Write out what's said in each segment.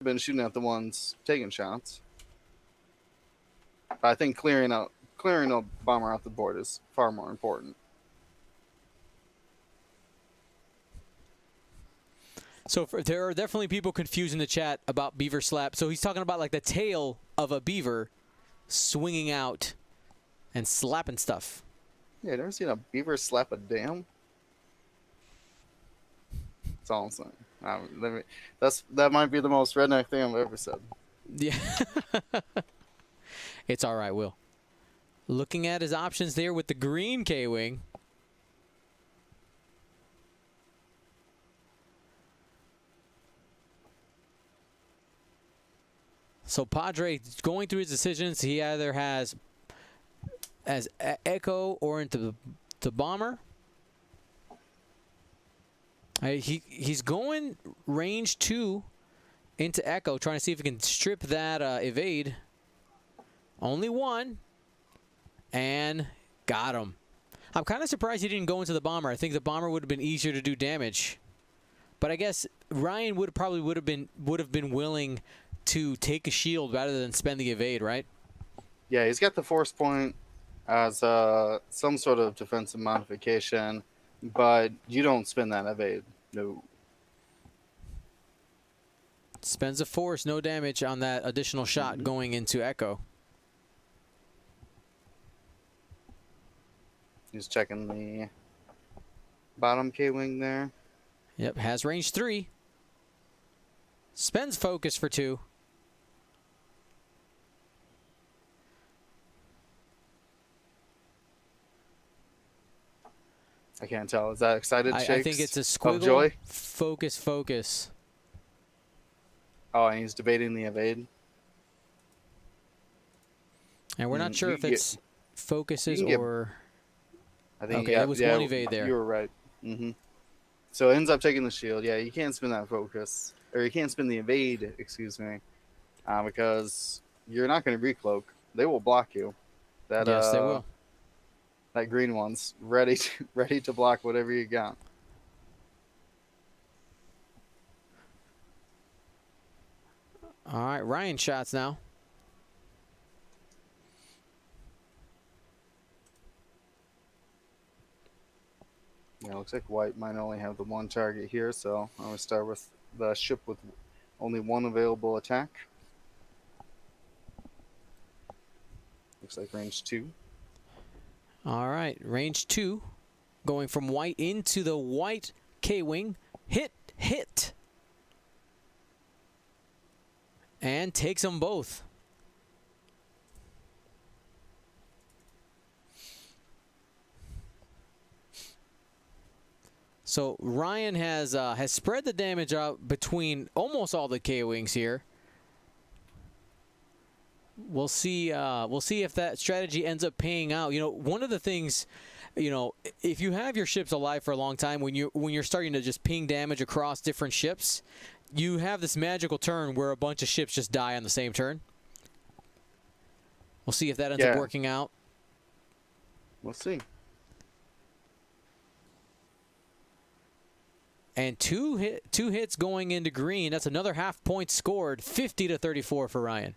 been shooting at the ones taking shots. But I think clearing a bomber off the board is far more important. So there are definitely people confused in the chat about beaver slap. So he's talking about like the tail of a beaver swinging out and slapping stuff. Yeah, never seen a beaver slap a dam? That's all I'm saying. That might be the most redneck thing I've ever said. Yeah. It's all right, Will. Looking at his options there with the green K-Wing. So Padre going through his decisions. He either has as Echo or into the bomber. He's going range 2 into Echo, trying to see if he can strip that evade. Only one, and got him. I'm kind of surprised he didn't go into the bomber. I think the bomber would have been easier to do damage, but I guess Ryan would have been willing to take a shield rather than spend the evade, right? Yeah, he's got the force point as some sort of defensive modification, but you don't spend that evade. No. Spends a force, no damage on that additional shot going into Echo. He's checking the bottom K-Wing there. Yep, has range 3. Spends focus for 2. I can't tell. Is that excited shakes I think it's a squiggle. Of joy? Focus. Oh, and he's debating the evade. And we're not sure if it's focuses or... I think okay, it was one evade there. You were right. So it ends up taking the shield. Yeah, you can't spin that focus. Or you can't spin the evade, excuse me. Because you're not going to recloak. They will block you. Yes, they will. That green one's ready to block whatever you got. All right, Ryan shots now. Yeah, looks like white might only have the one target here, so I'm going to start with the ship with only one available attack. Looks like range 2. All right, range 2. Going from white into the white K-Wing. Hit. And takes them both. So Ryan has spread the damage out between almost all the K-Wings here. We'll see if that strategy ends up paying out. You know, one of the things, you know, if you have your ships alive for a long time, when you're starting to just ping damage across different ships, you have this magical turn where a bunch of ships just die on the same turn. We'll see if that ends up working out. We'll see. And two hits going into green. That's another half point scored. 50-34 for Ryan.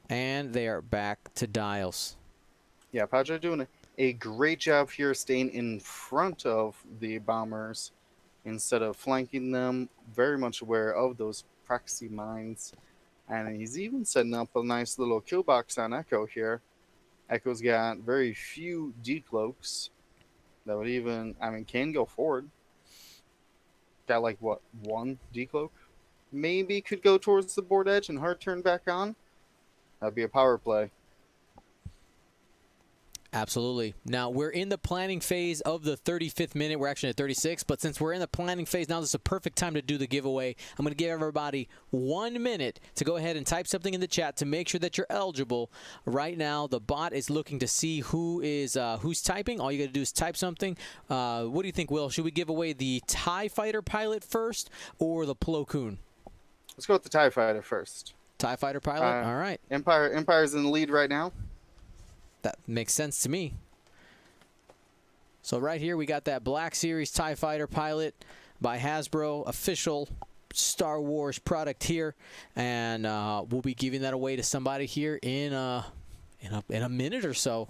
And they are back to dials. Yeah, Padre doing a great job here staying in front of the bombers instead of flanking them. Very much aware of those proxy mines. And he's even setting up a nice little kill box on Echo here. Echo's got very few decloaks that would even, can go forward. Got like, what, one decloak? Maybe could go towards the board edge and hard turn back on. That'd be a power play. Absolutely. Now, we're in the planning phase of the 35th minute. We're actually at 36, but since we're in the planning phase now, this is a perfect time to do the giveaway. I'm going to give everybody 1 minute to go ahead and type something in the chat to make sure that you're eligible. Right now, the bot is looking to see who's typing. All you got to do is type something. What do you think, Will? Should we give away the TIE Fighter pilot first or the Plo Koon? Let's go with the TIE Fighter first. TIE Fighter pilot? All right. Empire's in the lead right now. That makes sense to me. So right here we got that Black Series TIE Fighter pilot by Hasbro, official Star Wars product here, and we'll be giving that away to somebody here in a minute or so.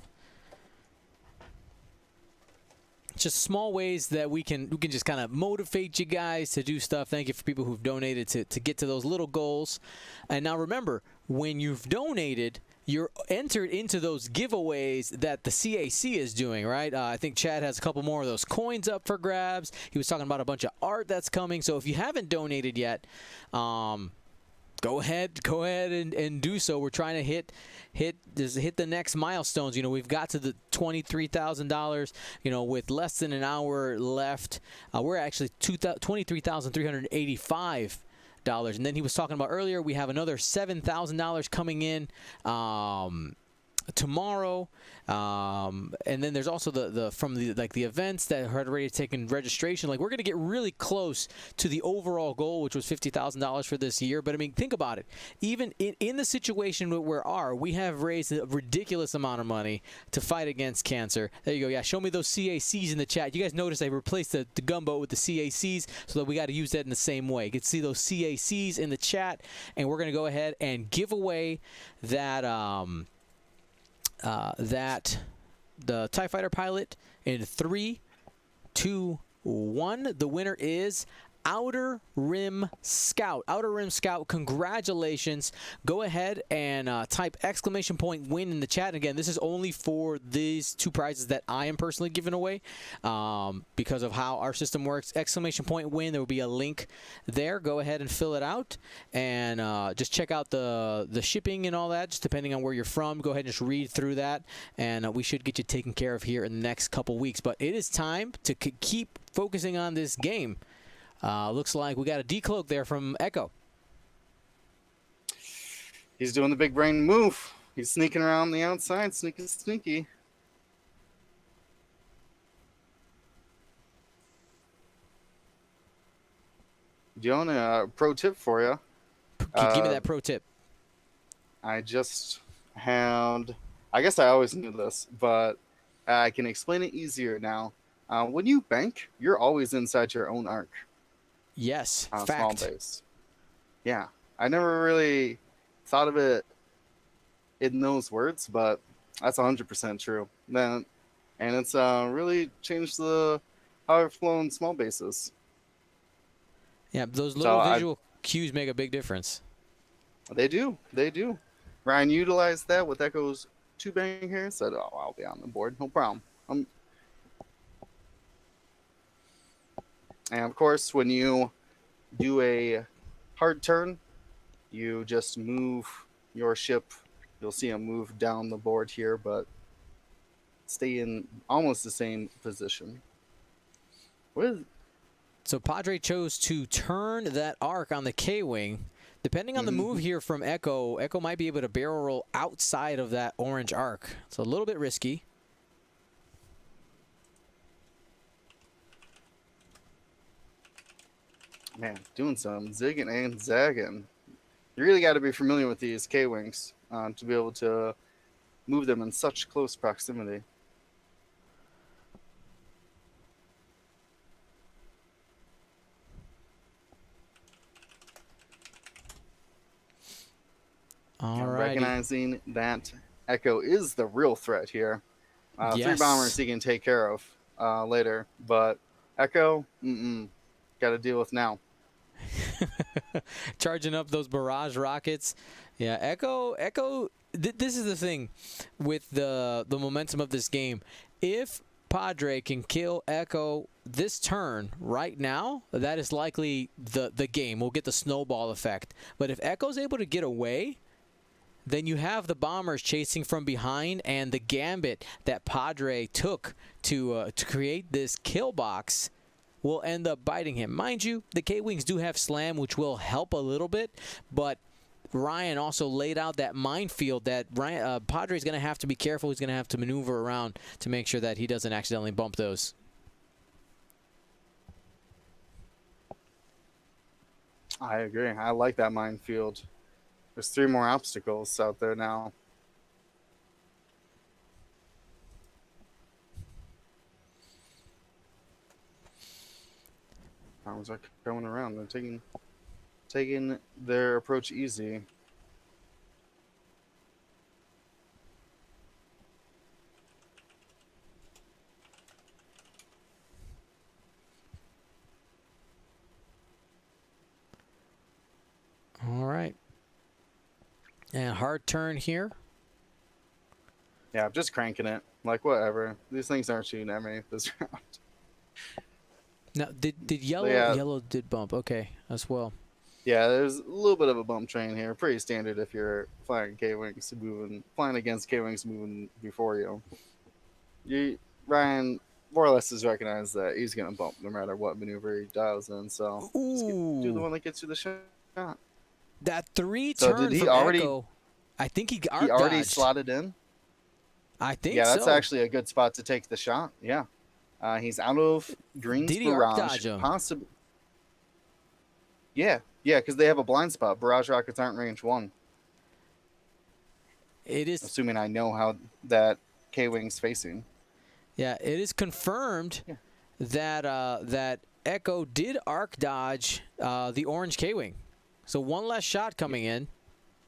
Just small ways that we can just kind of motivate you guys to do stuff. Thank you for people who've donated to get to those little goals. And now remember, when you've donated, you're entered into those giveaways that the CAC is doing, right? I think Chad has a couple more of those coins up for grabs. He was talking about a bunch of art that's coming. So if you haven't donated yet, go ahead and do so. We're trying to hit the next milestones. You know, we've got to the $23,000. You know, with less than an hour left, we're actually $23,385. And then he was talking about earlier, we have another $7,000 coming in tomorrow, and then there's also the events that had already taken registration. Like, we're going to get really close to the overall goal, which was $50,000 for this year. But I mean, think about it. Even in the situation where we have raised a ridiculous amount of money to fight against cancer. There you go. Yeah, show me those CACs in the chat. You guys notice I replaced the gumbo with the CACs, so that we got to use that in the same way. You can see those CACs in the chat, and we're going to go ahead and give away that the TIE Fighter pilot in 3, 2, 1. The winner is Outer Rim Scout. Outer Rim Scout, congratulations. Go ahead and type !win in the chat. And again, this is only for these two prizes that I am personally giving away because of how our system works. !win. There will be a link there. Go ahead and fill it out, and just check out the shipping and all that, just depending on where you're from. Go ahead and just read through that, and we should get you taken care of here in the next couple weeks. But it is time to keep focusing on this game. Looks like we got a decloak there from Echo. He's doing the big brain move. He's sneaking around the outside, sneaky. Dion, a pro tip for you. Give me that pro tip. I just had, I guess I always knew this, but I can explain it easier now. When you bank, you're always inside your own arc. Yes, on a fact. small base. Yeah, I never really thought of it in those words, but that's 100% true. And it's really changed how I've flown small bases. Yeah, those little visual cues make a big difference. They do. Ryan utilized that with Echo's 2 bang here. Said, "Oh, I'll be on the board, no problem." And of course, when you do a hard turn, you just move your ship. You'll see him move down the board here, but stay in almost the same position. So Padre chose to turn that arc on the K-Wing. Depending on the move here from Echo might be able to barrel roll outside of that orange arc. It's a little bit risky. Man, doing some zigging and zagging. You really got to be familiar with these K-Wings to be able to move them in such close proximity. All right. Recognizing that Echo is the real threat here. Yes. 3 bombers he can take care of later, but Echo, got to deal with now. Charging up those barrage rockets. Yeah, Echo. This is the thing with the momentum of this game. If Padre can kill Echo this turn right now, that is likely the game. We'll get the snowball effect. But if Echo's able to get away, then you have the bombers chasing from behind, and the gambit that Padre took to create this kill box will end up biting him. Mind you, the K-Wings do have slam, which will help a little bit, but Ryan also laid out that minefield that Padre's going to have to be careful. He's going to have to maneuver around to make sure that he doesn't accidentally bump those. I agree. I like that minefield. There's 3 more obstacles out there now. Bombers are coming around. They're taking their approach easy. All right. And hard turn here. Yeah, I'm just cranking it. Like, whatever. These things aren't shooting at me this round. Now, did yellow? Yeah. Yellow did bump. Okay, as well. Yeah, there's a little bit of a bump train here. Pretty standard if you're flying flying against K-Wings moving before you. Ryan more or less has recognized that he's going to bump no matter what maneuver he dials in. So just do the one that gets you the shot. That 3 So turn did he from already? Echo, I think he He already dodged. slotted in. I think Yeah, that's so. actually a good spot to take the shot. Yeah, he's out of Green's Did he arc barrage. dodge him? Possibly. Yeah, because they have a blind spot. Barrage rockets aren't range 1. It is. Assuming I know how that K-Wing's facing. Yeah, it is confirmed that that Echo did arc dodge the orange K-Wing. So one less shot coming in,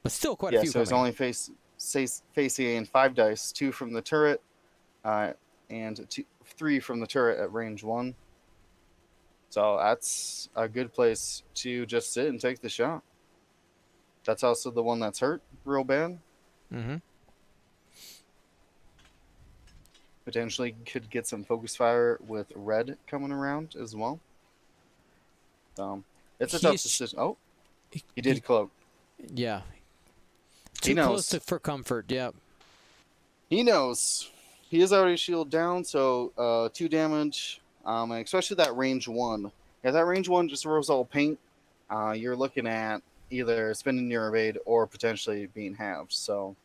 but still quite a few. So he's only facing 5 dice, 2 from the turret, and 3 from the turret at range 1. So that's a good place to just sit and take the shot. That's also the one that's hurt real bad. Mm-hmm. Potentially could get some focus fire with red coming around as well. It's a tough decision. Oh, he did cloak. Yeah. He knows. Close for comfort, yeah. He knows. He is already shield down, so 2 damage. Especially that range 1. Yeah, that range 1 just rolls all paint. You're looking at either spending your evade or potentially being halved. So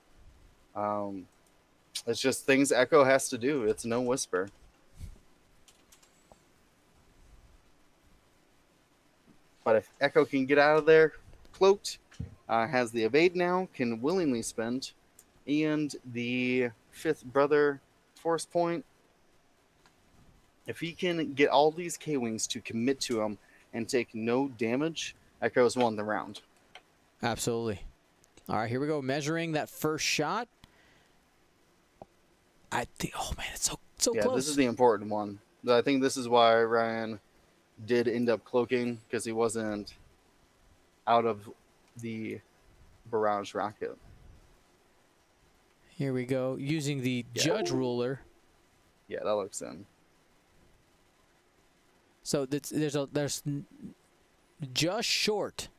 it's just things Echo has to do. It's no whisper. But if Echo can get out of there cloaked, has the evade now, can willingly spend, and the 5th brother force point. If he can get all these K-Wings to commit to him and take no damage, Echo's won the round. Absolutely. All right, here we go. Measuring that first shot. I think, oh man, it's so close. This is the important one. I think this is why Ryan did end up cloaking, because he wasn't out of the barrage rocket. Here we go. Using the judge ruler. Yeah, that looks in. So there's just short,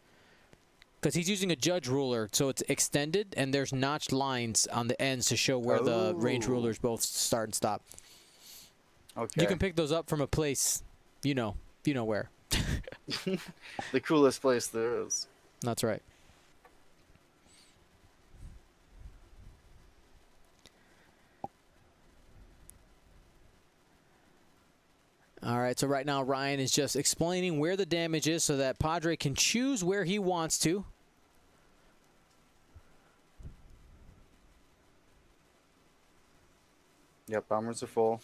because he's using a judge ruler, so it's extended, and there's notched lines on the ends to show where the range rulers both start and stop. Okay. You can pick those up from a place, you know where. The coolest place there is. That's right. All right, so right now Ryan is just explaining where the damage is so that Padre can choose where he wants to. Yep, bombers are full.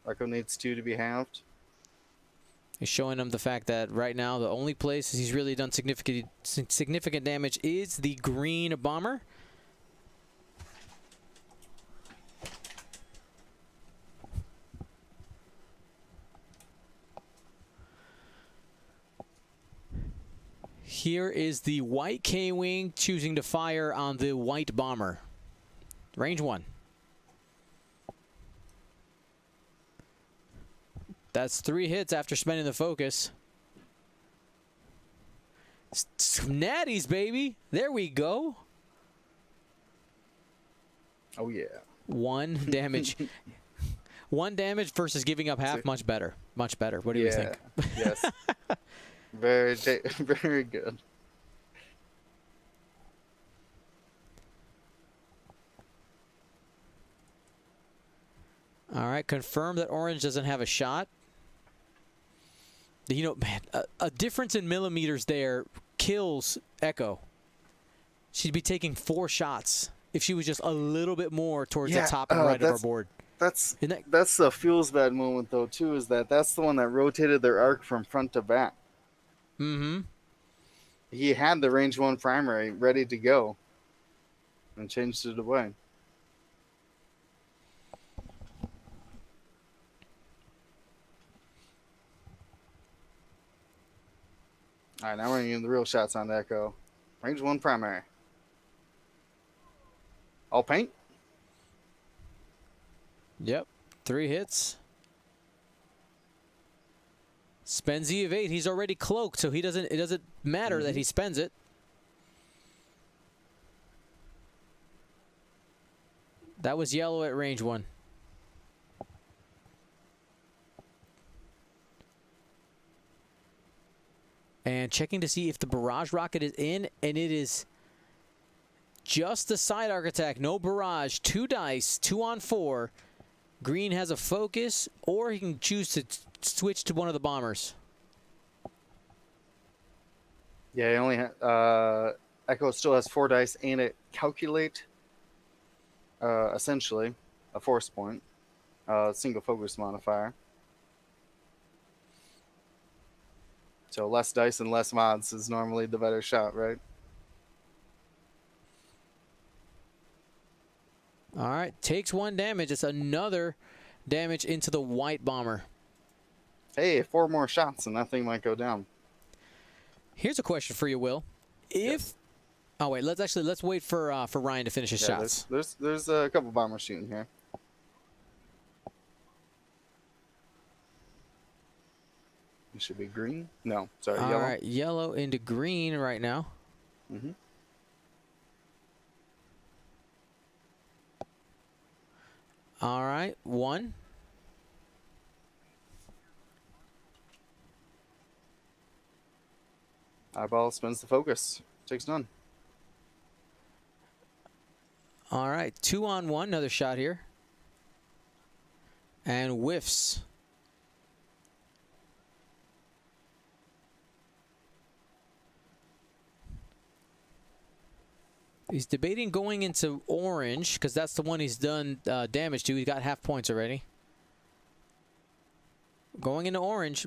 Echo needs 2 to be halved. He's showing him the fact that right now the only place he's really done significant damage is the green bomber. Here is the white K-Wing choosing to fire on the white bomber. Range 1. That's 3 hits after spending the focus. Natties, baby. There we go. Oh, yeah. 1 damage. 1 damage versus giving up half. Much better. Much better. What do you think? Yes. Very, very good. All right. Confirm that orange doesn't have a shot. You know, man, a difference in millimeters there kills Echo. She'd be taking 4 shots if she was just a little bit more towards the top and right of our board. That's Isn't that? that's the feels bad moment though too. Is that's the one that rotated their arc from front to back. Mm-hmm. He had the range 1 primary ready to go, and changed it away. All right, now we're getting the real shots on the Echo. Range 1 primary. All paint. Yep. 3 hits. Spends E of 8. He's already cloaked, so he doesn't. It doesn't matter that he spends it. That was yellow at range 1. And checking to see if the barrage rocket is in, and it is just the side arc attack. No barrage. 2 dice. 2 on 4. Green has a focus, or he can choose to switch to one of the bombers. Yeah, he only Echo still has 4 dice and it calculate essentially a force point, single focus modifier. So less dice and less mods is normally the better shot, right? All right, takes 1 damage. It's another damage into the white bomber. Hey, 4 more shots and that thing might go down. Here's a question for you, Will. If oh wait, let's wait for Ryan to finish his shots. There's a couple bombers shooting here. It should be green. No, sorry, All yellow. right, yellow into green right now. Mm-hmm. All right, 1. Eyeball spins the focus. Takes none. All right, 2 on 1. Another shot here. And whiffs. He's debating going into orange because that's the one he's done damage to. He's got half points already. Going into orange.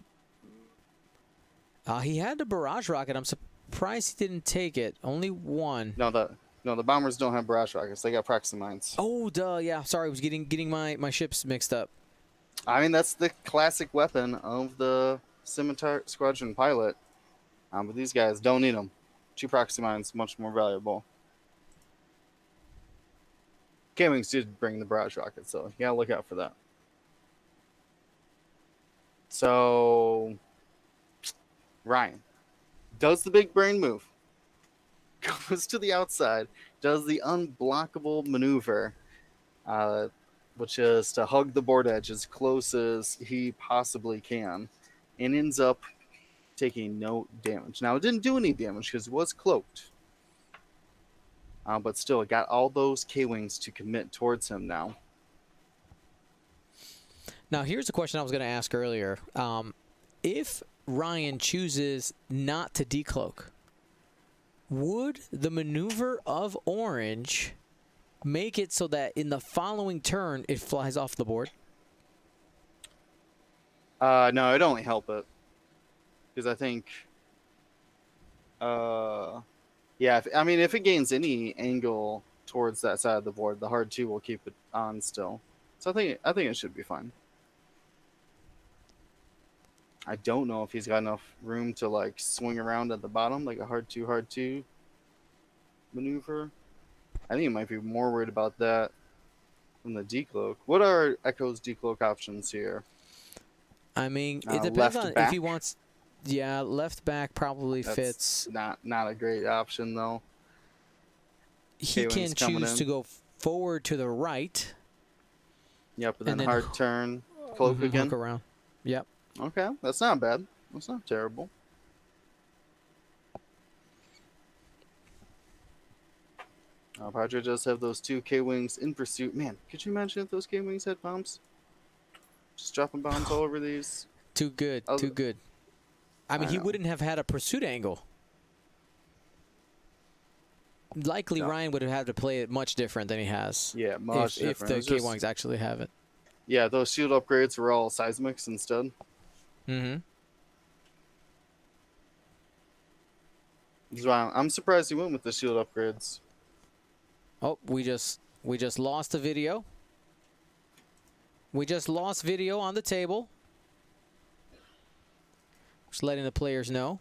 He had the barrage rocket. I'm surprised he didn't take it. Only 1. No, the bombers don't have barrage rockets. They got proxy mines. Oh, duh. Yeah, sorry. I was getting my ships mixed up. I mean, that's the classic weapon of the Scimitar Squadron pilot. But these guys don't need them. 2 proxy mines, much more valuable. K-Wings did bring the barrage rocket, so you gotta look out for that. So, Ryan does the big brain move, goes to the outside, does the unblockable maneuver, which is to hug the board edge as close as he possibly can, and ends up taking no damage. Now, it didn't do any damage because it was cloaked. But still, it got all those K-Wings to commit towards him now. Now, here's a question I was going to ask earlier. If Ryan chooses not to decloak, would the maneuver of orange make it so that in the following turn it flies off the board? No, it'd only help it. Because I think... yeah, if it gains any angle towards that side of the board, the hard 2 will keep it on still. So I think it should be fine. I don't know if he's got enough room to like swing around at the bottom like a hard 2 maneuver. I think he might be more worried about that than the decloak. What are Echo's decloak options here? I mean, it depends on back? If he wants. Yeah, left back probably That's fits. Not a great option though. He can choose to go forward to the right. Yep, and then hard turn, cloak again. Hook around. Yep. Okay, that's not bad. That's not terrible. Padre does have those 2 K-Wings in pursuit. Man, could you imagine if those K-Wings had bombs? Just dropping bombs all over these. Too good. Too good. I mean, he wouldn't have had a pursuit angle. Likely, Ryan would have had to play it much different than he has. Yeah, much different. If the K-Wings actually have it. Yeah, those shield upgrades were all seismics instead. Mm-hmm. That's why I'm surprised he went with the shield upgrades. Oh, we just lost the video. We just lost video on the table. Just letting the players know.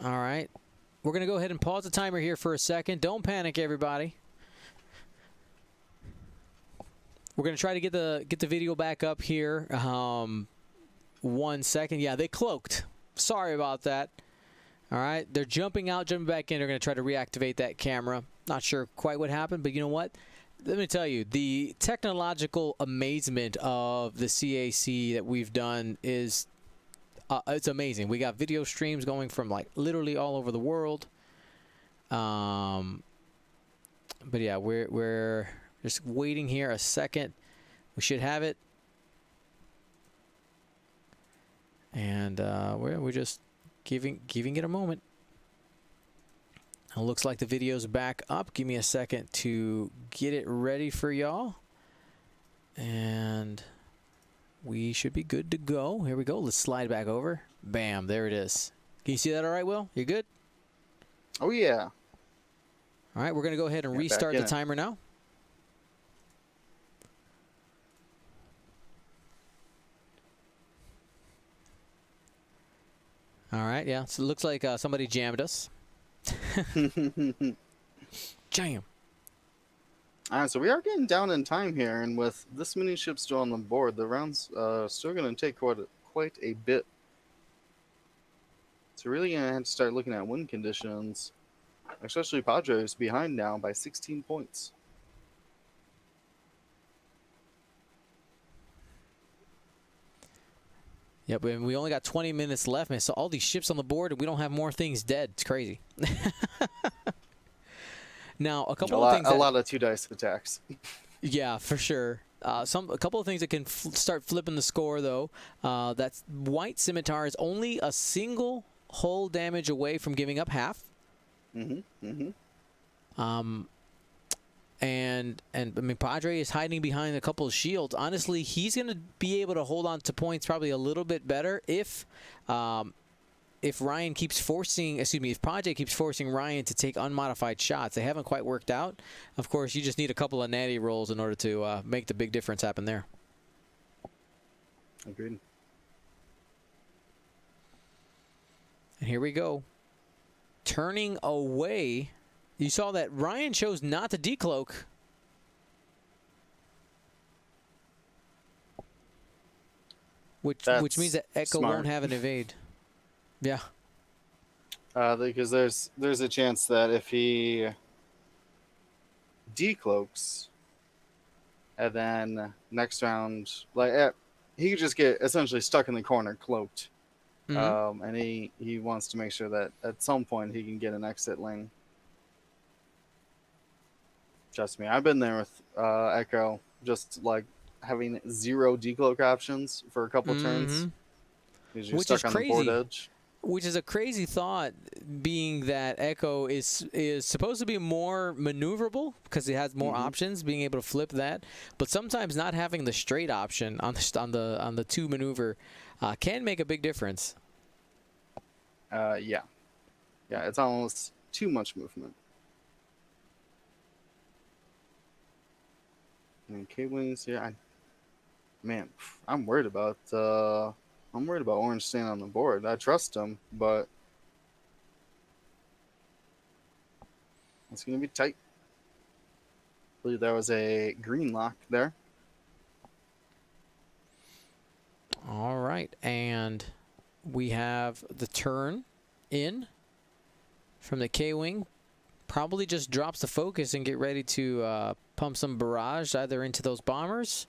All right. We're going to go ahead and pause the timer here for a second. Don't panic, everybody. We're going to try to get the video back up here. 1 second. Yeah, they cloaked. Sorry about that. All right. They're jumping out, jumping back in. They're going to try to reactivate that camera. Not sure quite what happened, but you know what? Let me tell you, the technological amazement of the CAC that we've done is it's amazing. We got video streams going from like literally all over the world. But yeah, we're just waiting here a second. We should have it. And we're just giving it a moment. It looks like the video's back up. Give me a second to get it ready for y'all. And we should be good to go. Here we go. Let's slide back over. Bam, there it is. Can you see that all right, Will? You good? Oh, yeah. All right, we're going to go ahead and restart the timer now. All right, yeah. So it looks like somebody jammed us. Jam. All right, so we are getting down in time here, and with this many ships still on the board, the round's still going to take quite a bit. So really going to have to start looking at win conditions, especially Padres behind now by 16 points. Yep, and we only got 20 minutes left, man. So all these ships on the board, and we don't have more things dead. It's crazy. Now, a couple of things. A lot of 2 dice attacks. Yeah, for sure. A couple of things that can start flipping the score, though. That White Scimitar is only a single hull damage away from giving up half. And I mean, Padre is hiding behind a couple of shields. Honestly, he's going to be able to hold on to points probably a little bit better if Ryan keeps forcing, if Padre keeps forcing Ryan to take unmodified shots. They haven't quite worked out. Of course, you just need a couple of natty rolls in order to make the big difference happen there. Agreed. And here we go. Turning away. You saw that Ryan chose not to decloak. Which means that Echo won't have an evade. Yeah. Because there's a chance that if he decloaks, and then next round, he could just get essentially stuck in the corner, cloaked. And he wants to make sure that at some point he can get an exit lane. Trust me, I've been there with Echo, just like having 0 decloak options for a couple turns. Because you're stuck on the board edge. Which is a crazy thought, being that Echo is supposed to be more maneuverable because it has more options, being able to flip that. But sometimes not having the straight option on the 2 maneuver can make a big difference. Yeah, it's almost too much movement. And K-Wings here, I'm worried about Orange staying on the board. I trust him, but it's gonna be tight. I believe there was a green lock there. All right, and we have the turn in from the K-Wing. Probably just drops the focus and get ready to pump some barrage either into those bombers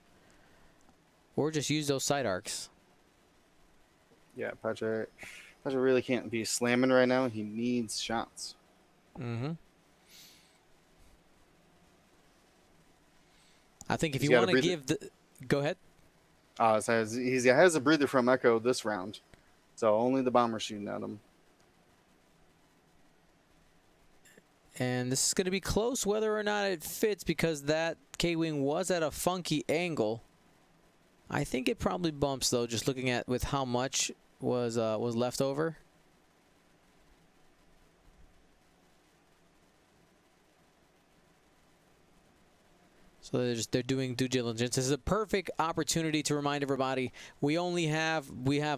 or just use those side arcs. Yeah, Padre really can't be slamming right now. He needs shots. I think if you want to give the... Go ahead. So he has a breather from Echo this round. So only the bomber shooting at him. And this is going to be close whether or not it fits because that K-Wing was at a funky angle. I think it probably bumps, though, just looking at with how much was left over. So they're doing due diligence. This is a perfect opportunity to remind everybody we have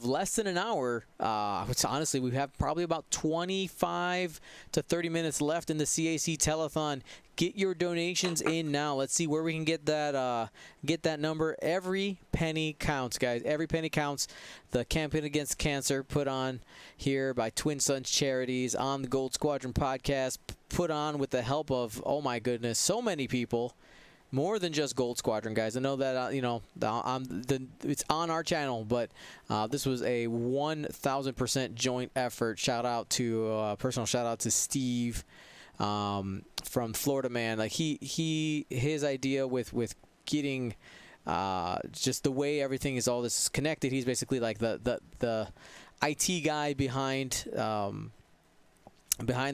less than an hour. Honestly, we have probably about 25 to 30 minutes left in the CAC Telethon. Get your donations in now. Let's see where we can get that number. Every penny counts, guys. Every penny counts. The campaign against cancer put on here by Twin Sons Charities on the Gold Squadron podcast, put on with the help of, oh my goodness, so many people. More than just Gold Squadron, guys. I know that it's on our channel, but this was a 1,000% joint effort. Personal shout out to Steve from Florida Man. Like his idea with getting just the way everything is all this connected. He's basically like the IT guy behind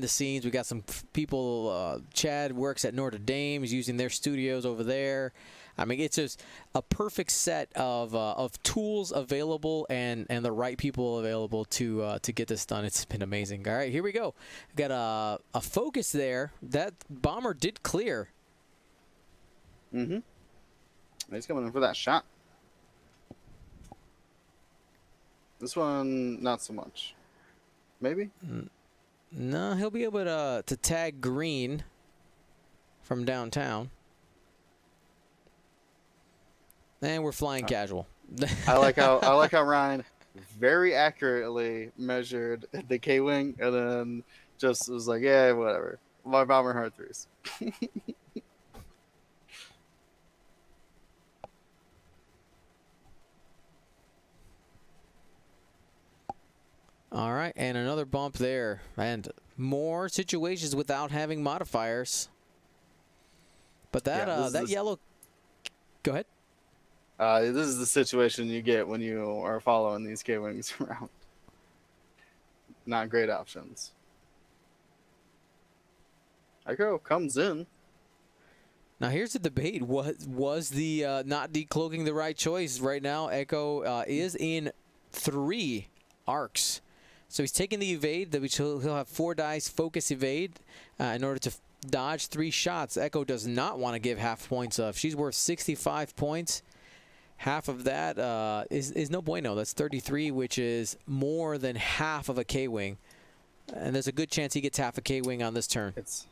the scenes. We got some people. Chad works at Notre Dame. He's using their studios over there. I mean, it's just a perfect set of tools available and the right people available to get this done. It's been amazing. All right, here we go. Got a focus there. That bomber did clear. Mm-hmm. He's coming in for that shot. This one, not so much. Maybe? No, he'll be able to tag green from downtown. And we're flying casual. I like how Ryan very accurately measured the K-Wing and then just was like, yeah, whatever. My bomber hard threes. All right, and another bump there. And more situations without having modifiers. But that yellow... Go ahead. This is the situation you get when you are following these K-Wings around. Not great options. Echo comes in. Now here's the debate. Was the not decloaking the right choice? Right now, Echo is in 3 arcs. So he's taking the evade. He'll have 4 dice focus evade in order to dodge 3 shots. Echo does not want to give half points of. She's worth 65 points. Half of that is no bueno. That's 33, which is more than half of a K-Wing. And there's a good chance he gets half a K-Wing on this turn. It's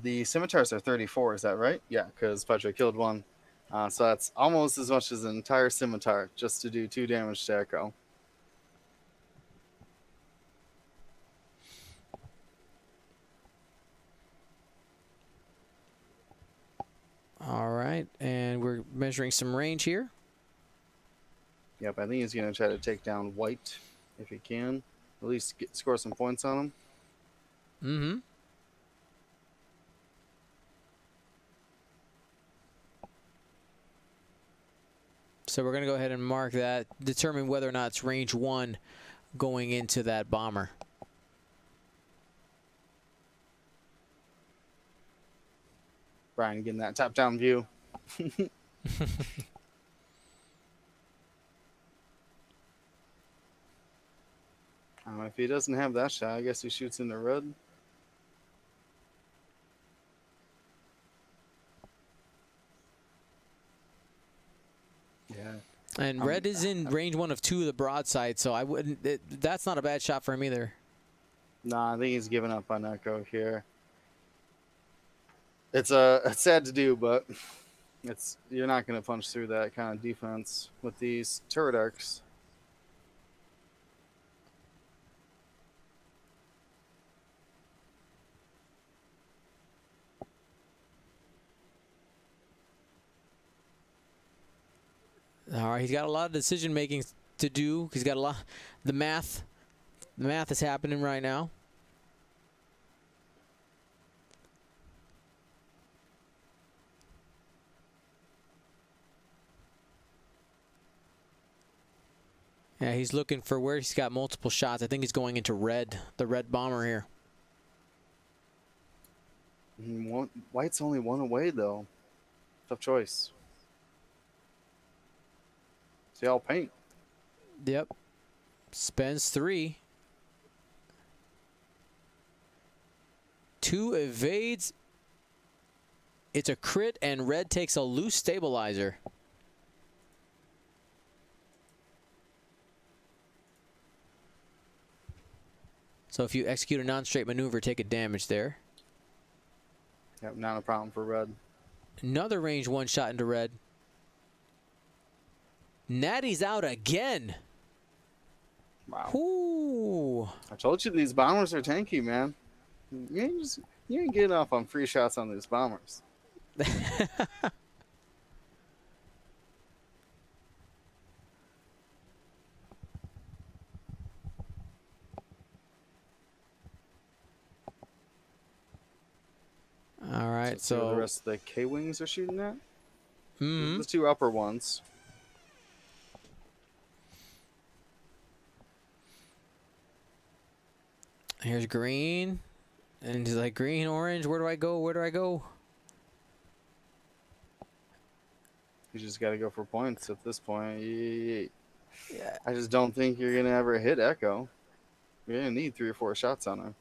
the scimitars are 34, is that right? Yeah, because Padre killed 1. So that's almost as much as an entire scimitar just to do 2 damage to Echo. All right, and we're measuring some range here. Yep, I think he's going to try to take down white if he can. At least score some points on him. Mm-hmm. So we're going to go ahead and mark that, determine whether or not it's range 1 going into that bomber. Brian getting that top-down view. If he doesn't have that shot, I guess he shoots into red. Yeah. And red is in range 1 of 2 of the broadside, so I wouldn't. That's not a bad shot for him either. Nah, I think he's giving up on Echo here. It's sad to do, but you're not going to punch through that kind of defense with these turret arcs. All right, he's got a lot of decision making to do. He's got a lot. The math is happening right now. Yeah, he's looking for where he's got multiple shots. I think he's going into red, the red bomber here. White's only one away, though. Tough choice. See, I'll paint. Yep. Spends 3. 2 evades. It's a crit, and red takes a loose stabilizer. So if you execute a non-straight maneuver, take a damage there. Yep, not a problem for red. Another range 1 shot into red. Natty's out again. Wow. Ooh. I told you these bombers are tanky, man. You ain't getting off on free shots on these bombers. All right, Let's see where the so rest of the K-Wings are shooting at. mhm. The 2 upper ones. Here's green. And he's like, green, orange, where do I go? Where do I go? You just got to go for points at this point. Yeah. I just don't think you're going to ever hit Echo. You're going to need 3 or 4 shots on her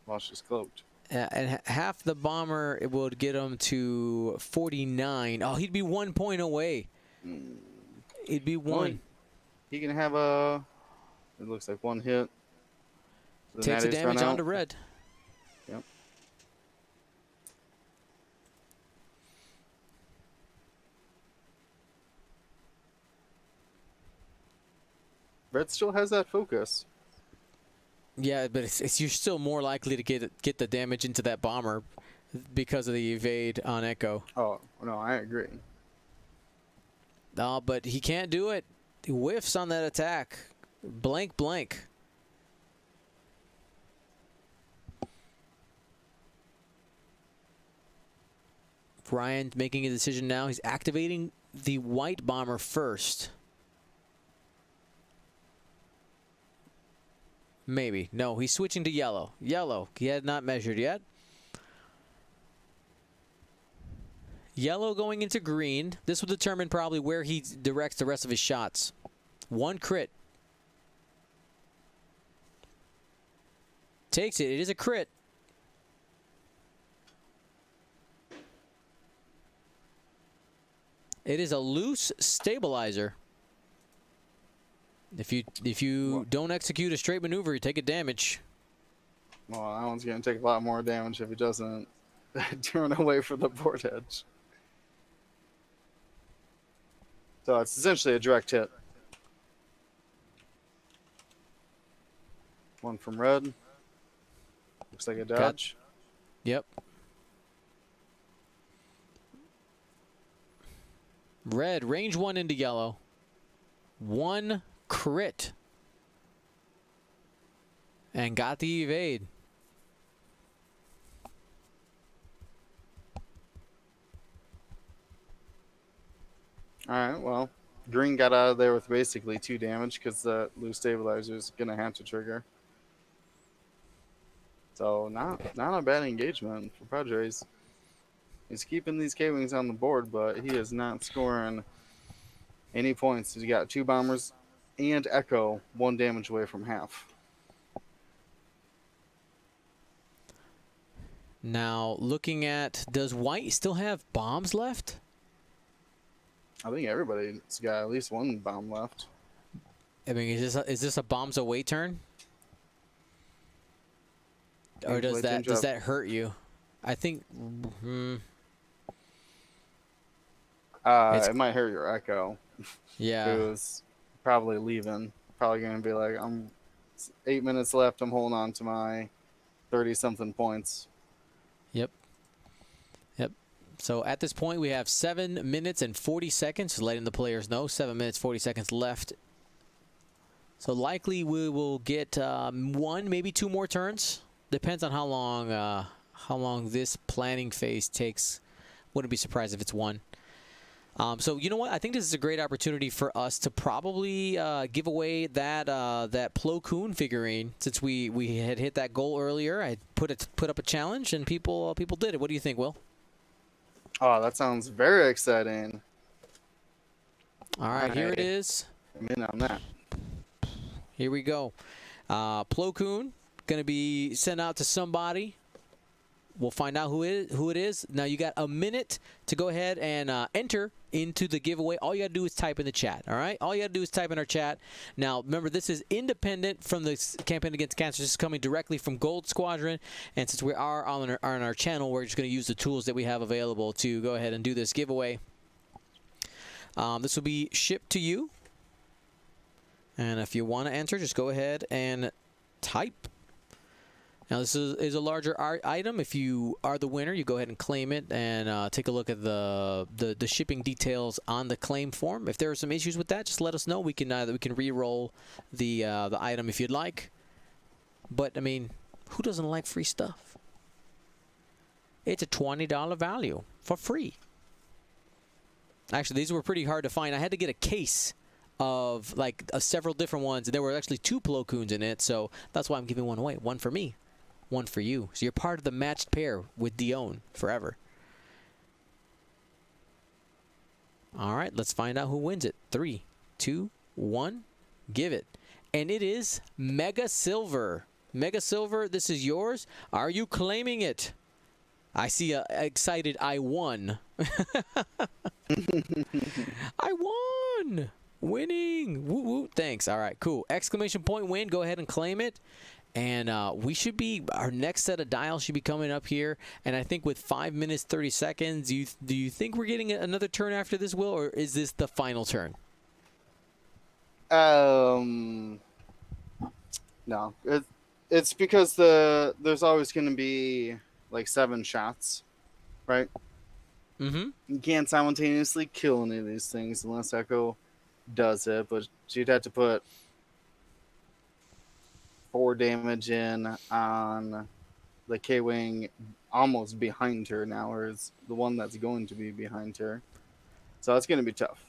while she's cloaked. And half the bomber, it would get him to 49. Oh, he'd be 1 point away. He'd be 1. He can have it looks like 1 hit. So the Takes a Natties damage run out. onto red. Yep. Red still has that focus. Yeah, but you're still more likely to get the damage into that bomber because of the evade on Echo. Oh, no, I agree. No, but he can't do it. He whiffs on that attack. Blank, blank. Ryan making a decision now. He's activating the white bomber first. Maybe. No, he's switching to yellow. Yellow. He had not measured yet. Yellow going into green. This will determine probably where he directs the rest of his shots. 1 crit. Takes it. It is a crit. It is a loose stabilizer. If you don't execute a straight maneuver, you take a damage. Well, that one's going to take a lot more damage if he doesn't turn away from the board edge. So it's essentially a direct hit. 1 from red. Looks like a dodge. Yep. Red, range 1 into yellow. 1 crit. And got the evade. Alright, well, green got out of there with basically 2 damage because the loose stabilizer is going to have to trigger. So not a bad engagement for Padres. He's keeping these K-Wings on the board, but he is not scoring any points. He's got 2 bombers and Echo 1 damage away from half. Now, looking at, does white still have bombs left? I think everybody's got at least 1 bomb left. I mean, is this a bombs away turn? Or does that hurt you? I think it might hurt your Echo. yeah. Who's probably leaving. Probably going to be like, 8 minutes left. I'm holding on to my 30-something points. Yep. So at this point, we have 7 minutes and 40 seconds, letting the players know 7 minutes, 40 seconds left. So likely we will get 1, maybe 2 more turns. Depends on how long this planning phase takes. Wouldn't be surprised if it's 1. So you know what? I think this is a great opportunity for us to probably give away that that Plo Koon figurine, since we had hit that goal earlier. I put up a challenge and people did it. What do you think, Will? Oh, that sounds very exciting. All right, here it is. I'm in on that. Here we go. Plo Koon gonna be sent out to somebody. We'll find out who it is. Now you got a minute to go ahead and enter into the giveaway. All you got to do is type in the chat, all right? All you got to do is type in our chat. Now, remember, this is independent from the campaign against cancer. This is coming directly from Gold Squadron. And since we are on our channel, we're just going to use the tools that we have available to go ahead and do this giveaway. This will be shipped to you. And if you want to enter, just go ahead and type. Now, this is a larger item. If you are the winner, you go ahead and claim it and take a look at the shipping details on the claim form. If there are some issues with that, just let us know. We can re-roll the item if you'd like. But, I mean, who doesn't like free stuff? It's a $20 value for free. Actually, these were pretty hard to find. I had to get a case of, like, several different ones. There were actually 2 Plo Koons in it, so that's why I'm giving one away. One for me. One for you. So you're part of the matched pair with Dion forever. All right, let's find out who wins it. 3, 2, 1, give it. And it is Mega Silver. Mega Silver, this is yours. Are you claiming it? I see a excited I won. I won! Winning! Woo woo. Thanks. All right, cool. Exclamation point win. Go ahead and claim it. And we should be, our next set of dials should be coming up here. And I think with 5 minutes, 30 seconds, do you think we're getting another turn after this, Will? Or is this the final turn? No. It's because there's always going to be like 7 shots, right? Mm-hmm. You can't simultaneously kill any of these things unless Echo does it. But you'd have to put 4 damage in on the K-Wing almost behind her now, or is the one that's going to be behind her. So it's going to be tough.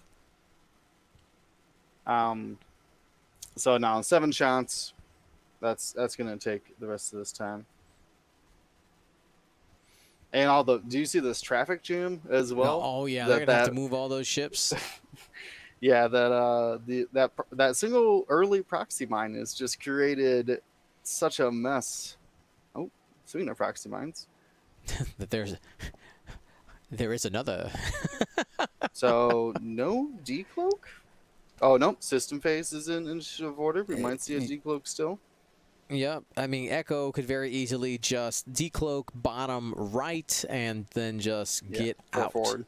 So now 7 shots. That's going to take the rest of this time. And do you see this traffic jam as well? Oh yeah, they're gonna have to move all those ships. Yeah, that single early proxy mine has just created such a mess. Oh, speaking of proxy mines, that there is another. So no decloak. Oh no, system phase is in initiative order. We might see a decloak still. Yep, I mean Echo could very easily just decloak bottom right and then just get out. Forward.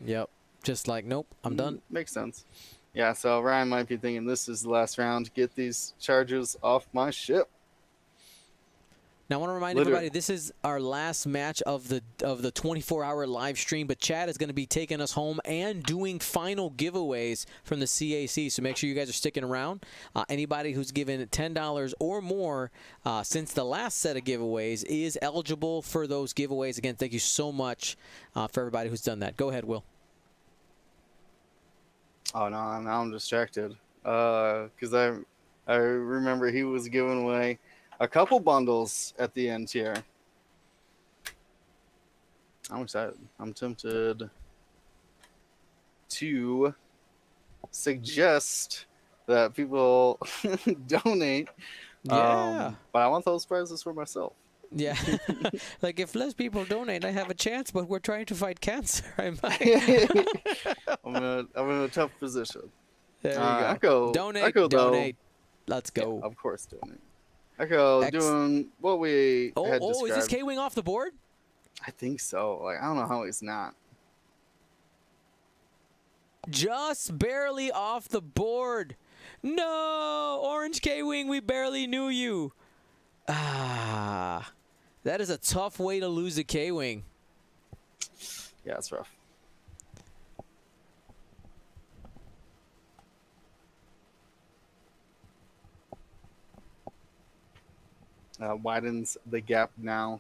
Yep. Just like, nope, I'm done. Makes sense. Yeah, so Ryan might be thinking this is the last round. Get these charges off my ship. Now, I want to remind everybody, this is our last match of the 24-hour live stream, but Chad is going to be taking us home and doing final giveaways from the CAC, so make sure you guys are sticking around. Anybody who's given $10 or more since the last set of giveaways is eligible for those giveaways. Again, thank you so much for everybody who's done that. Go ahead, Will. Oh, no, now I'm distracted. Because I remember he was giving away a couple bundles at the end here. I'm excited. I'm tempted to suggest that people donate. Yeah. But I want those prizes for myself. Yeah. Like, if less people donate, I have a chance, but we're trying to fight cancer. I'm in a tough position. There you go. Echo, donate. Echo, donate. Let's go. Yeah, of course, donate. Echo doing what we had described. Is this K-Wing off the board? I think so. Like, I don't know how he's not. Just barely off the board. No, Orange K-Wing, we barely knew you. That is a tough way to lose a K-Wing. Yeah, it's rough. Widens the gap now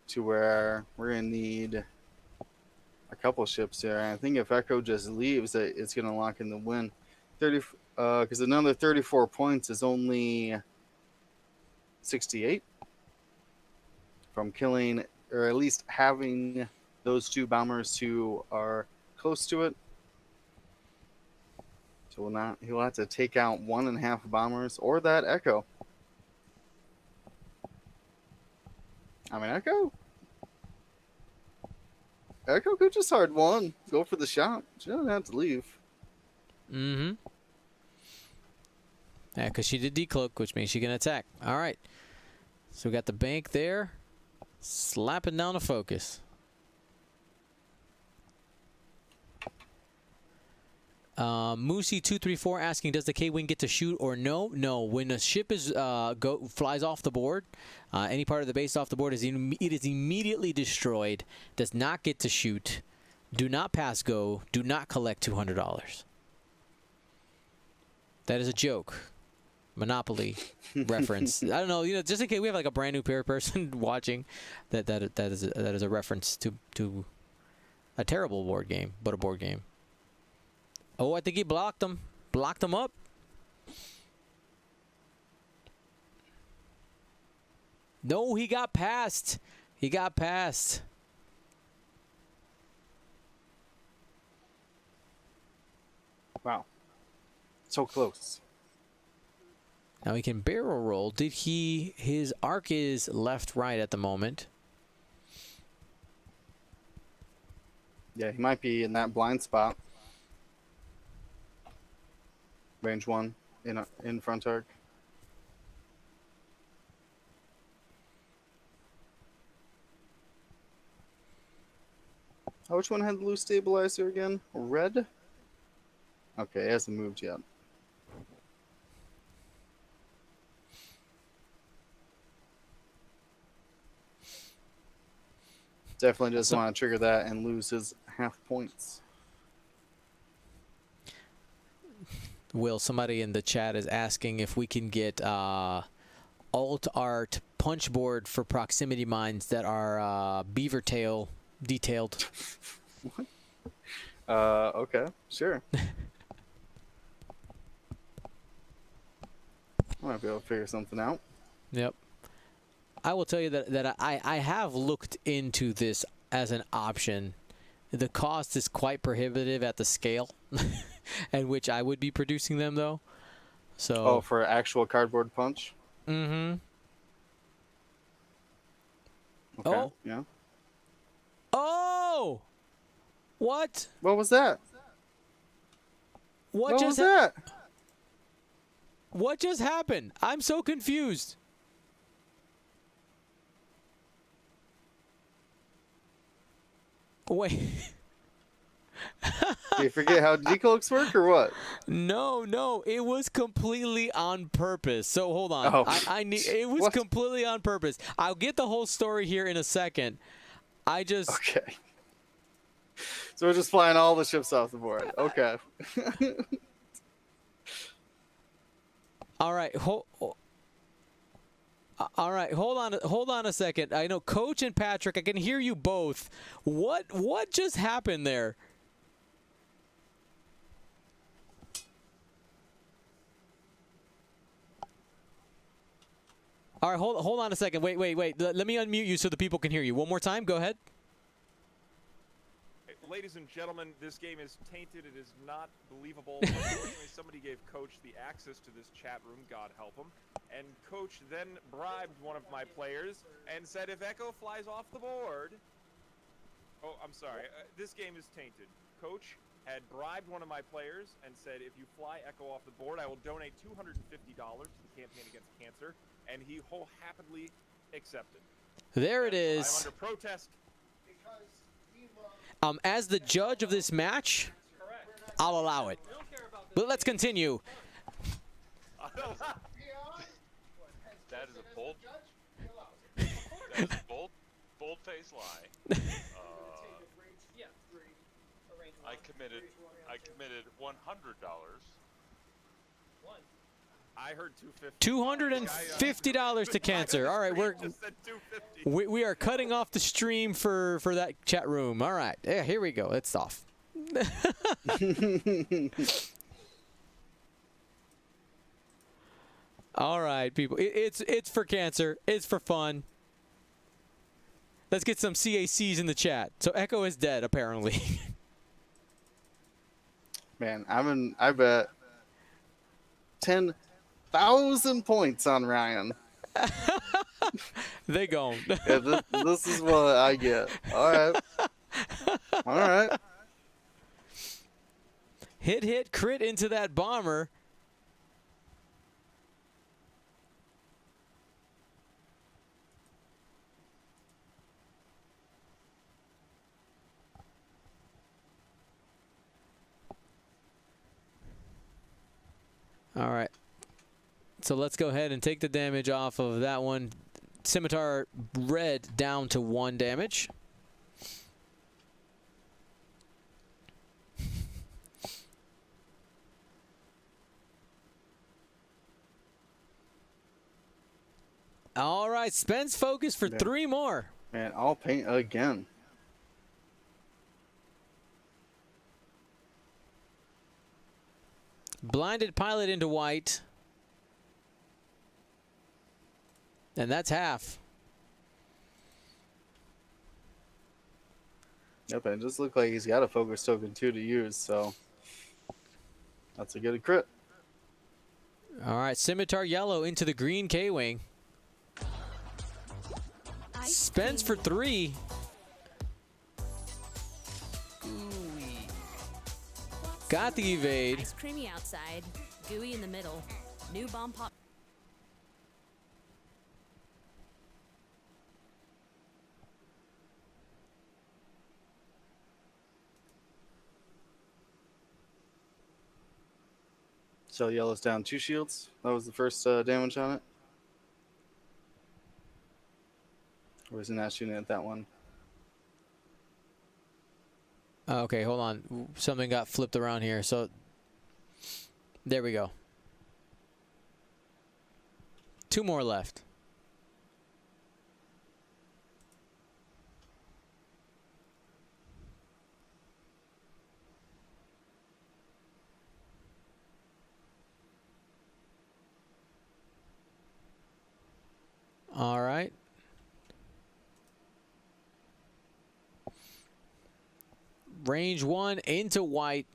to where we're going to need a couple ships there. I think if Echo just leaves, it's going to lock in the win. 30, because another 34 points is only 68 from killing, or at least having those two bombers who are close to it. So he'll have to take out 1.5 bombers or that Echo. I mean, Echo could just hard one. Go for the shot. She doesn't have to leave. Mm-hmm. Yeah, because she did decloak, which means she can attack. All right. So we got the bank there. Slapping down the focus. Moosey234 asking, does the K-Wing get to shoot or no? No. When a ship is flies off the board, any part of the base off the board, it is immediately destroyed. Does not get to shoot. Do not pass go. Do not collect $200. That is a joke. Monopoly reference. I don't know. You know, just in case we have like a brand new person watching, that is a reference to a terrible board game, but a board game. Oh, I think he blocked him. Blocked him up. No, he got past. He got past. Wow. So close. Now he can barrel roll. Did he... His arc is left-right at the moment. Yeah, he might be in that blind spot. Range 1 in front arc. Oh, which one had the loose stabilizer again? Red? Okay, it hasn't moved yet. Definitely doesn't want to trigger that and lose his half points. Will, somebody in the chat is asking if we can get alt art punch board for proximity mines that are beaver tail detailed. What? Okay, sure. I might be able to figure something out. Yep. I will tell you that I have looked into this as an option. The cost is quite prohibitive at the scale at which I would be producing them, though. So. Oh, for actual cardboard punch? Mm-hmm. Okay, oh. Yeah. Oh! What? What was that? What was that? What just happened? I'm so confused. Wait. Do you forget how decloaks work or what? No, it was completely on purpose. So hold on. Oh. It was completely on purpose. I'll get the whole story here in a second. Okay. So we're just flying all the ships off the board. Okay. All right. All right, hold on a second. I know Coach and Patrick, I can hear you both. What just happened there? All right, hold on a second. Wait. Let me unmute you so the people can hear you. One more time. Go ahead. Ladies and gentlemen, this game is tainted. It is not believable. Unfortunately, somebody gave Coach the access to this chat room, God help him. And Coach then bribed one of my players and said, if Echo flies off the board... Oh, I'm sorry. This game is tainted. Coach had bribed one of my players and said, if you fly Echo off the board, I will donate $250 to the campaign against cancer. And he wholeheartedly accepted. There it is. I'm under protest. As the judge of this match, I'll allow it. But let's continue. That is a bold-faced lie. I committed $100. I heard 250. $250 to Cancer. All right, Just said 250. we are cutting off the stream for that chat room. All right, yeah, here we go. It's off. All right, people. It's for Cancer. It's for fun. Let's get some CACs in the chat. So Echo is dead, apparently. Man, I bet 10,000 points on Ryan. They gone. Yeah, this is what I get. All right. All right. Hit, crit into that bomber. All right. So let's go ahead and take the damage off of that one. Scimitar red down to 1 damage. All right, Spence focus for 3 more. Man, I'll paint again. Blinded pilot into white. And that's half. Yep, and it just looked like he's got a focus token too to use, so that's a good crit. All right, Scimitar yellow into the green K-Wing. Spence for 3. Got the evade. Ice creamy outside, gooey in the middle. New bomb pop. So yellow's down 2 shields. That was the first damage on it. Or is he not shooting at that one? Okay, hold on. Something got flipped around here. So there we go. 2 more left. All right. Range 1 into white.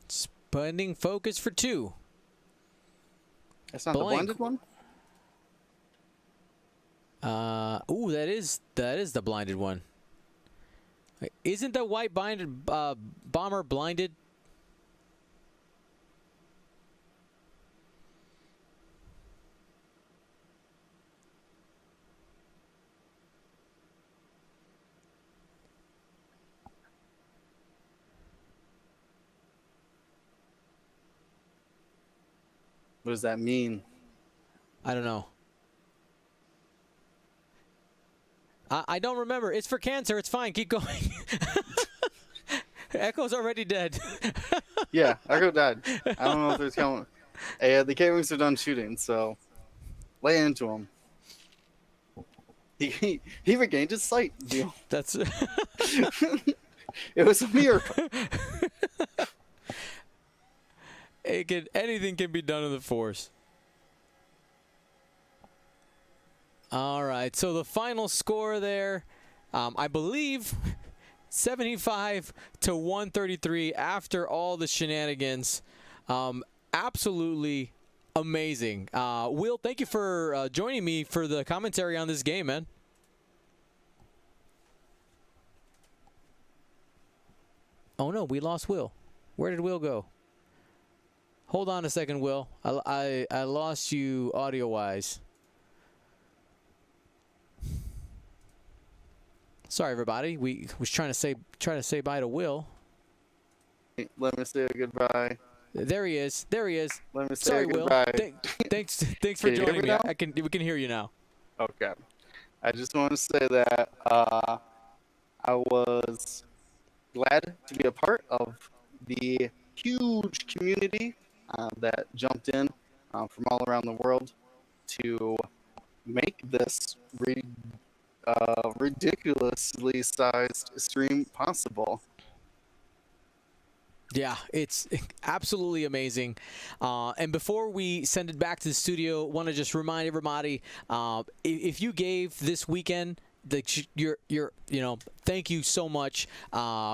Spending focus for 2. That's not Blank. the blinded one? Ooh, that is the blinded one. Wait, isn't the white bomber blinded? What does that mean? I don't know. I don't remember. It's for Cancer. It's fine. Keep going. Echo's already dead. Yeah, Echo died. I don't know if there's coming. Hey, the K-Wings are done shooting, so lay into him. He regained his sight. Deal. That's It was a miracle. anything can be done in the Force. All right, so the final score there, I believe, 75 to 133 after all the shenanigans. Absolutely amazing. Will, thank you for joining me for the commentary on this game, man. Oh no, we lost Will. Where did Will go? Hold on a second, Will. I lost you audio-wise. Sorry, everybody. We was trying to say bye to Will. Let me say goodbye. There he is. There he is. Let me say Sorry, Will. goodbye. Thanks for Can you hear joining me me. now? We can hear you now. Okay. I just want to say that I was glad to be a part of the huge community that jumped in from all around the world to make this ridiculously sized stream possible. Yeah, it's absolutely amazing. And before we send it back to the studio, want to just remind everybody, if you gave this weekend, thank you so much.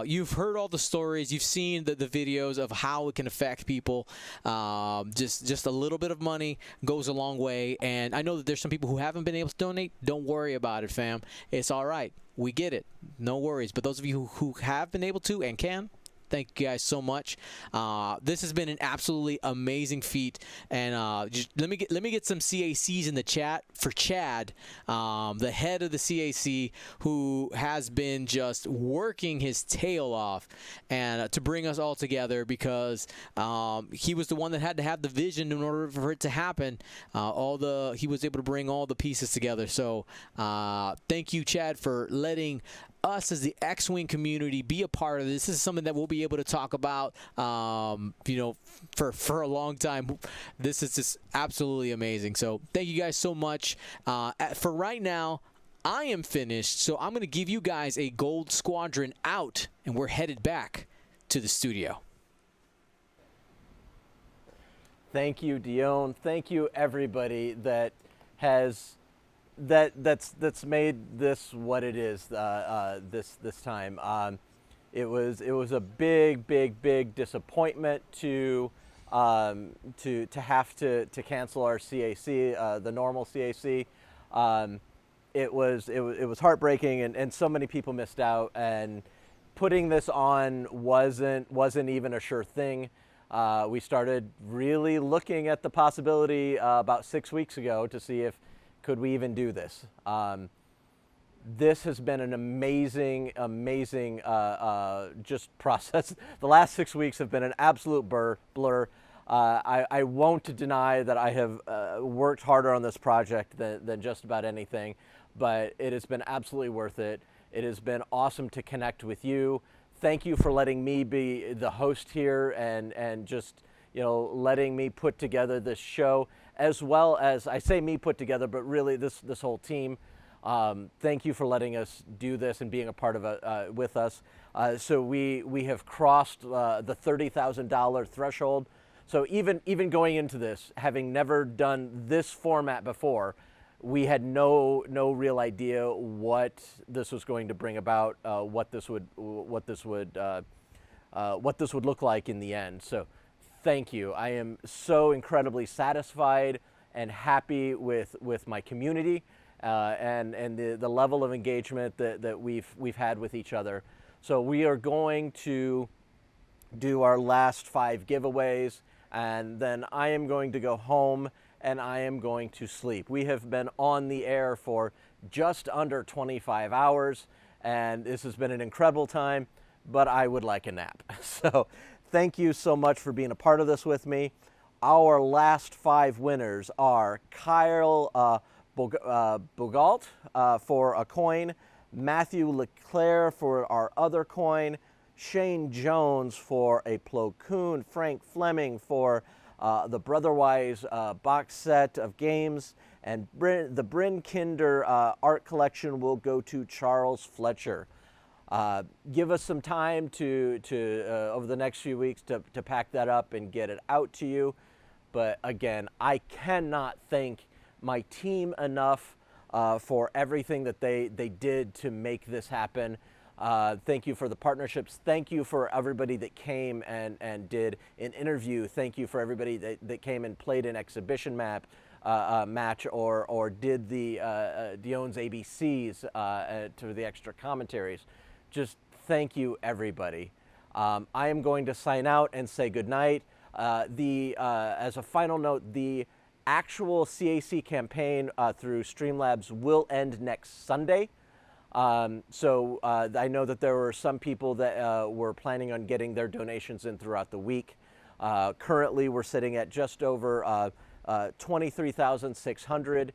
You've heard all the stories, you've seen the videos of how it can affect people. Just a little bit of money goes a long way. And I know that there's some people who haven't been able to donate. Don't worry about it, fam. It's all right. We get it. No worries. But those of you who have been able to and can, thank you guys so much. This has been an absolutely amazing feat, and just let me get some CACs in the chat for Chad, the head of the CAC, who has been just working his tail off and to bring us all together, because he was the one that had to have the vision in order for it to happen. He was able to bring all the pieces together. So thank you, Chad, for letting us as the X-Wing community be a part of this. This is something that we'll be able to talk about, for a long time. This is just absolutely amazing. So thank you guys so much. For right now, I am finished, so I'm going to give you guys a gold squadron out, and we're headed back to the studio. Thank you, Dion. Thank you, everybody that has that's made this what it is this time. It was a big disappointment to have to cancel our CAC, the normal CAC. It was heartbreaking, and so many people missed out, and putting this on wasn't even a sure thing. We started really looking at the possibility about 6 weeks ago to see if could we even do this. This has been an amazing just process. The last 6 weeks have been an absolute blur. I won't deny that I have worked harder on this project than just about anything, but it has been absolutely worth it. It has been awesome to connect with you. Thank you for letting me be the host here and just, letting me put together this show, as well as, I say me put together, but really this whole team. Thank you for letting us do this and being a part of it with us. So we have crossed the $30,000 threshold. So even going into this, having never done this format before, we had no real idea what this was going to bring about, what this would look like in the end. So thank you. I am so incredibly satisfied and happy with my community and the level of engagement that we've had with each other. So we are going to do our last 5 giveaways, and then I am going to go home and I am going to sleep. We have been on the air for just under 25 hours, and this has been an incredible time, but I would like a nap. So thank you so much for being a part of this with me. Our last 5 winners are Kyle Bogault for a coin, Matthew Leclerc for our other coin, Shane Jones for a Plo Koon, Frank Fleming for the Brotherwise box set of games, and the Bryn Kinder art collection will go to Charles Fletcher. Give us some time to over the next few weeks to pack that up and get it out to you. But again, I cannot thank my team enough for everything that they did to make this happen. Thank you for the partnerships. Thank you for everybody that came and did an interview. Thank you for everybody that came and played an exhibition match or did the Dion's ABCs to the extra commentaries. Just thank you, everybody. I am going to sign out and say goodnight. As a final note, the actual CAC campaign through Streamlabs will end next Sunday. So I know that there were some people that were planning on getting their donations in throughout the week. Currently, we're sitting at just over 23,600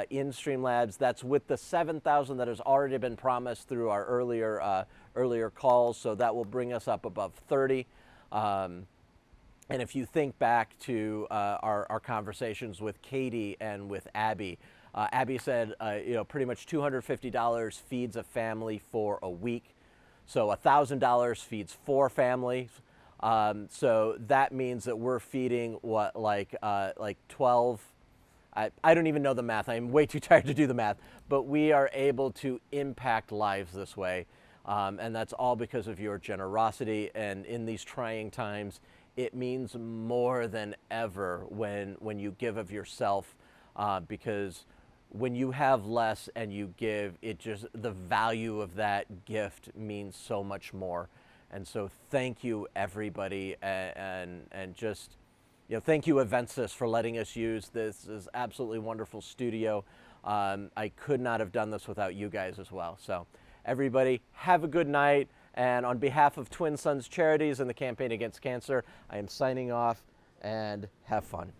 in Streamlabs. That's with the 7,000 that has already been promised through our earlier calls. So that will bring us up above 30. And if you think back to our conversations with Katie and with Abby, Abby said, pretty much $250 feeds a family for a week. So $1,000 feeds 4 families. So that means that we're feeding like 12. I don't even know the math. I'm way too tired to do the math. But we are able to impact lives this way. And that's all because of your generosity. And in these trying times, it means more than ever when you give of yourself, because when you have less and you give, the value of that gift means so much more. And so thank you, everybody, and just, thank you, Avensis, for letting us use this absolutely wonderful studio. I could not have done this without you guys as well. So everybody, have a good night. And on behalf of Twin Sons Charities and the Campaign Against Cancer, I am signing off, and have fun.